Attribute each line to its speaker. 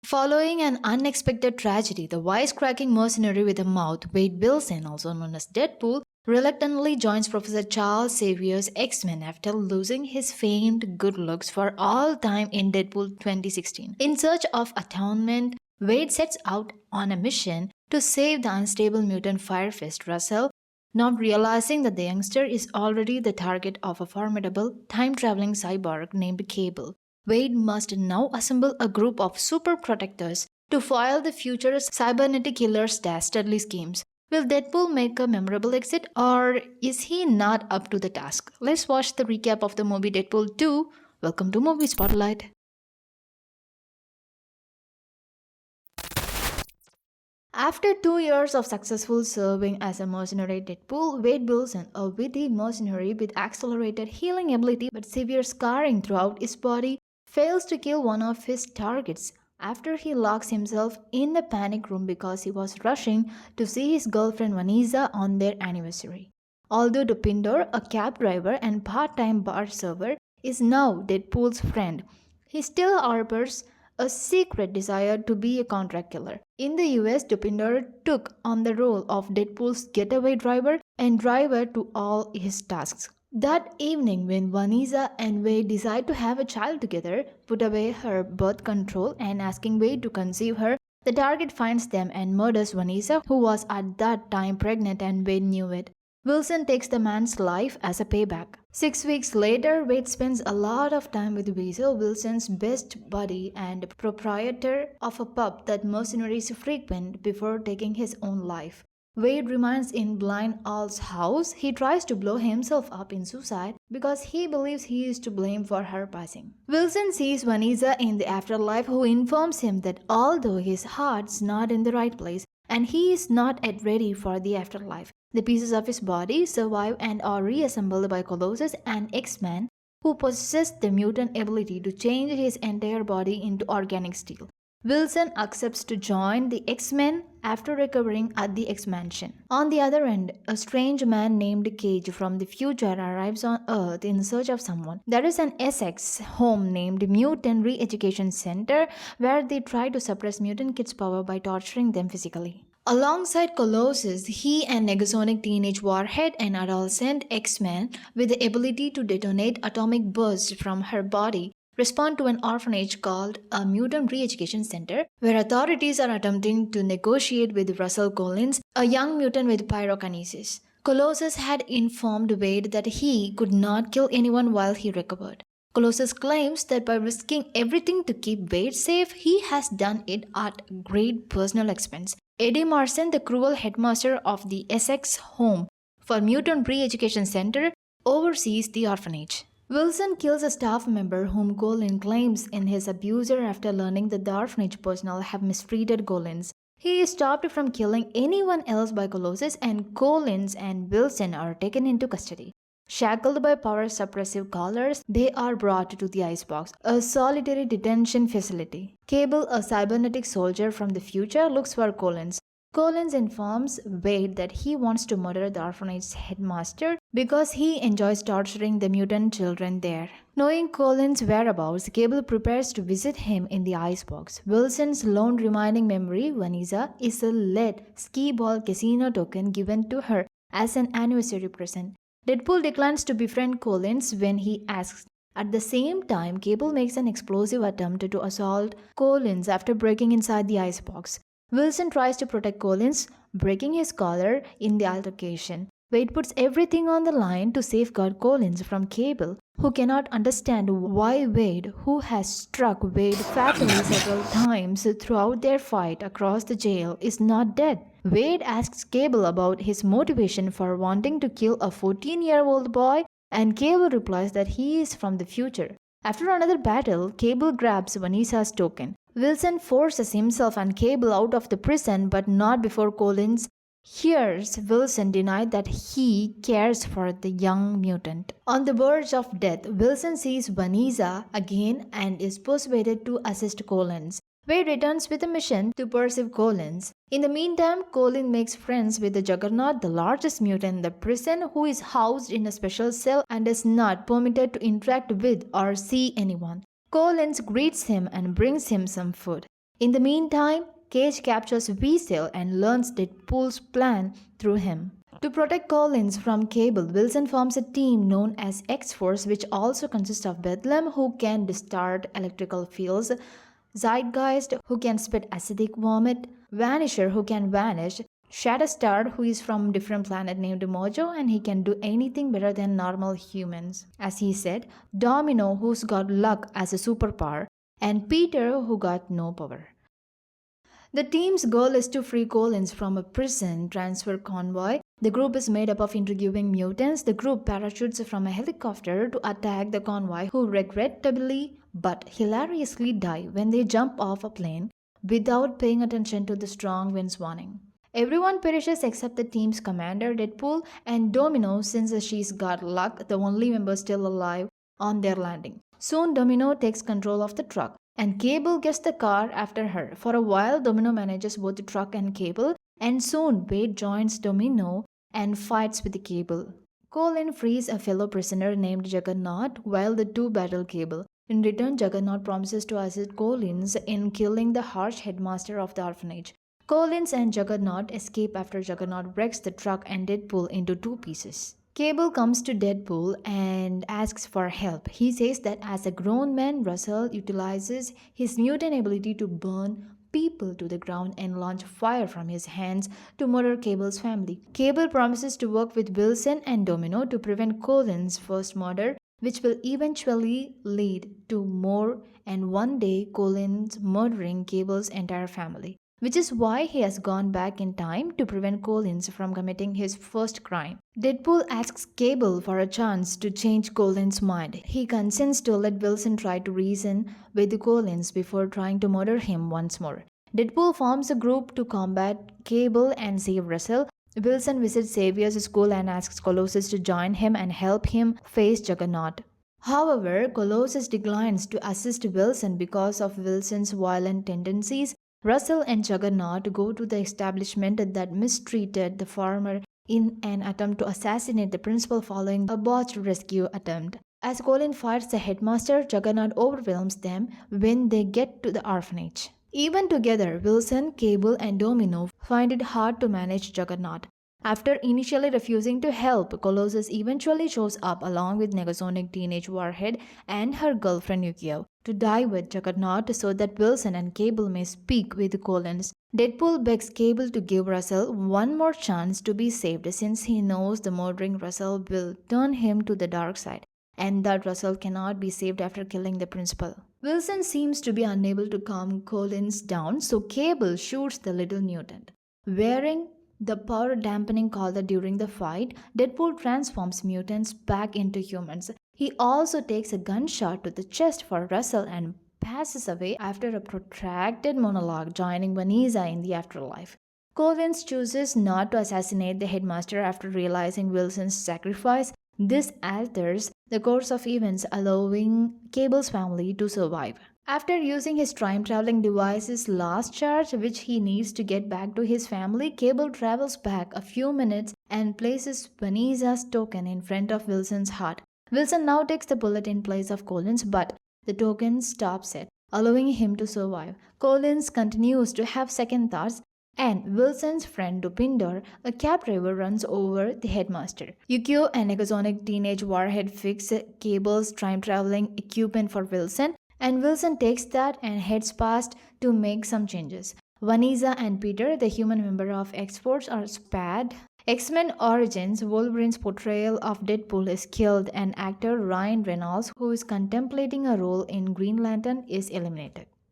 Speaker 1: Following an unexpected tragedy, the wisecracking mercenary with a mouth, Wade Wilson, also known as Deadpool, reluctantly joins Professor Charles Xavier's X-Men after losing his famed good looks for all time in Deadpool 2016. In search of atonement, Wade sets out on a mission to save the unstable mutant Firefist Russell, not realizing that the youngster is already the target of a formidable time-traveling cyborg named Cable. Wade must now assemble a group of super protectors to foil the future cybernetic killer's dastardly schemes. Will Deadpool make a memorable exit, or is he not up to the task? Let's watch the recap of the movie Deadpool 2. Welcome to Movie Spotlight. After 2 years of successful serving as a mercenary Deadpool, Wade Wilson, a witty mercenary with accelerated healing ability but severe scarring throughout his body, fails to kill one of his targets after he locks himself in a panic room because he was rushing to see his girlfriend Vanessa on their anniversary. Although Dupinder, a cab driver and part-time bar server, is now Deadpool's friend, he still harbors a secret desire to be a contract killer. In the US, Dupinder took on the role of Deadpool's getaway driver and driver to all his tasks. That evening, when Vanessa and Wade decide to have a child together, put away her birth control and asking Wade to conceive her, the target finds them and murders Vanessa, who was at that time pregnant, and Wade knew it. Wilson takes the man's life as a payback. 6 weeks later, Wade spends a lot of time with Weasel, Wilson's best buddy and proprietor of a pub that mercenaries frequent, before taking his own life. Wade remains in Blind Al's house. He tries to blow himself up in suicide because he believes he is to blame for her passing. Wilson sees Vanessa in the afterlife, who informs him that although his heart's not in the right place and he is not yet ready for the afterlife, the pieces of his body survive and are reassembled by Colossus, an X-Man who possesses the mutant ability to change his entire body into organic steel. Wilson accepts to join the X-Men after recovering at the X-Mansion. On the other end, a strange man named Cage from the future arrives on Earth in search of someone. There is an Essex home named Mutant Re-Education Center where they try to suppress mutant kids' power by torturing them physically. Alongside Colossus, he and Negasonic Teenage Warhead, an adolescent X-Man with the ability to detonate atomic bursts from her body, respond to an orphanage called a Mutant Re-Education Center, where authorities are attempting to negotiate with Russell Collins, a young mutant with pyrokinesis. Colossus had informed Wade that he could not kill anyone while he recovered. Colossus claims that by risking everything to keep Wade safe, he has done it at great personal expense. Eddie Marson, the cruel headmaster of the Essex Home for Mutant Re-Education Center, oversees the orphanage. Wilson kills a staff member whom Colin claims in his abuser after learning that the orphanage personnel have mistreated Collins. He is stopped from killing anyone else by Colossus, and Collins and Wilson are taken into custody. Shackled by power suppressive collars, they are brought to the Icebox, a solitary detention facility. Cable, a cybernetic soldier from the future, looks for Collins. Collins informs Wade that he wants to murder the orphanage's headmaster because he enjoys torturing the mutant children there. Knowing Collins' whereabouts, Cable prepares to visit him in the icebox. Wilson's lone remaining memory, Vanessa, is a lead skee ball casino token given to her as an anniversary present. Deadpool declines to befriend Collins when he asks. At the same time, Cable makes an explosive attempt to assault Collins after breaking inside the icebox. Wilson tries to protect Collins, breaking his collar in the altercation. Wade puts everything on the line to safeguard Collins from Cable, who cannot understand why Wade, who has struck Wade fatally several times throughout their fight across the jail, is not dead. Wade asks Cable about his motivation for wanting to kill a 14-year-old boy, and Cable replies that he is from the future. After another battle, Cable grabs Vanessa's token. Wilson forces himself and Cable out of the prison, but not before Collins hears Wilson deny that he cares for the young mutant. On the verge of death, Wilson sees Vanessa again and is persuaded to assist Collins. Wade returns with a mission to pursue Collins. In the meantime, Colin makes friends with the Juggernaut, the largest mutant in the prison, who is housed in a special cell and is not permitted to interact with or see anyone. Collins greets him and brings him some food. In the meantime, Cage captures Weasel and learns Deadpool's plan through him. To protect Collins from Cable, Wilson forms a team known as X-Force, which also consists of Bedlam, who can distort electrical fields, Zeitgeist, who can spit acidic vomit, Vanisher, who can vanish, Shatterstar, who is from a different planet named Mojo, and he can do anything better than normal humans. As he said, Domino, who's got luck as a superpower, and Peter, who got no power. The team's goal is to free Collins from a prison transfer convoy. The group is made up of interviewing mutants. The group parachutes from a helicopter to attack the convoy, who regrettably but hilariously die when they jump off a plane without paying attention to the strong winds warning. Everyone perishes except the team's commander, Deadpool, and Domino, since she's got luck, the only member still alive on their landing. Soon, Domino takes control of the truck, and Cable gets the car after her. For a while, Domino manages both the truck and Cable, and soon Wade joins Domino and fights with the Cable. Colin frees a fellow prisoner named Juggernaut while the two battle Cable. In return, Juggernaut promises to assist Collins in killing the harsh headmaster of the orphanage. Collins and Juggernaut escape after Juggernaut wrecks the truck and Deadpool into two pieces. Cable comes to Deadpool and asks for help. He says that as a grown man, Russell utilizes his mutant ability to burn people to the ground and launch fire from his hands to murder Cable's family. Cable promises to work with Wilson and Domino to prevent Colin's first murder, which will eventually lead to more and one day Colin's murdering Cable's entire family, which is why he has gone back in time to prevent Collins from committing his first crime. Deadpool asks Cable for a chance to change Collins' mind. He consents to let Wilson try to reason with Collins before trying to murder him once more. Deadpool forms a group to combat Cable and save Russell. Wilson visits Xavier's school and asks Colossus to join him and help him face Juggernaut. However, Colossus declines to assist Wilson because of Wilson's violent tendencies. Russell and Juggernaut go to the establishment that mistreated the farmer in an attempt to assassinate the principal following a botched rescue attempt. As Colin fights the headmaster, Juggernaut overwhelms them when they get to the orphanage. Even together, Wilson, Cable, and Domino find it hard to manage Juggernaut. After initially refusing to help, Colossus eventually shows up along with Negasonic Teenage Warhead and her girlfriend Yukio to die with Juggernaut so that Wilson and Cable may speak with Collins. Deadpool begs Cable to give Russell one more chance to be saved since he knows the murdering Russell will turn him to the dark side and that Russell cannot be saved after killing the principal. Wilson seems to be unable to calm Collins down, so Cable shoots the little mutant. Wearing the power dampening collar during the fight, Deadpool transforms mutants back into humans. He also takes a gunshot to the chest for Russell and passes away after a protracted monologue, joining Vanessa in the afterlife. Collins chooses not to assassinate the headmaster after realizing Wilson's sacrifice. This alters the course of events, allowing Cable's family to survive. After using his time-traveling device's last charge, which he needs to get back to his family, Cable travels back a few minutes and places Vanessa's token in front of Wilson's heart. Wilson now takes the bullet in place of Collins, but the token stops it, allowing him to survive. Collins continues to have second thoughts, and Wilson's friend Dupinder, a cab driver, runs over the headmaster. Yukio and Negasonic Teenage Warhead fix Cable's time-traveling equipment for Wilson, and Wilson takes that and heads past to make some changes. Vanessa and Peter, the human member of X-Force, are spared. X-Men Origins, Wolverine's portrayal of Deadpool is killed, and actor Ryan Reynolds, who is contemplating a role in Green Lantern, is eliminated.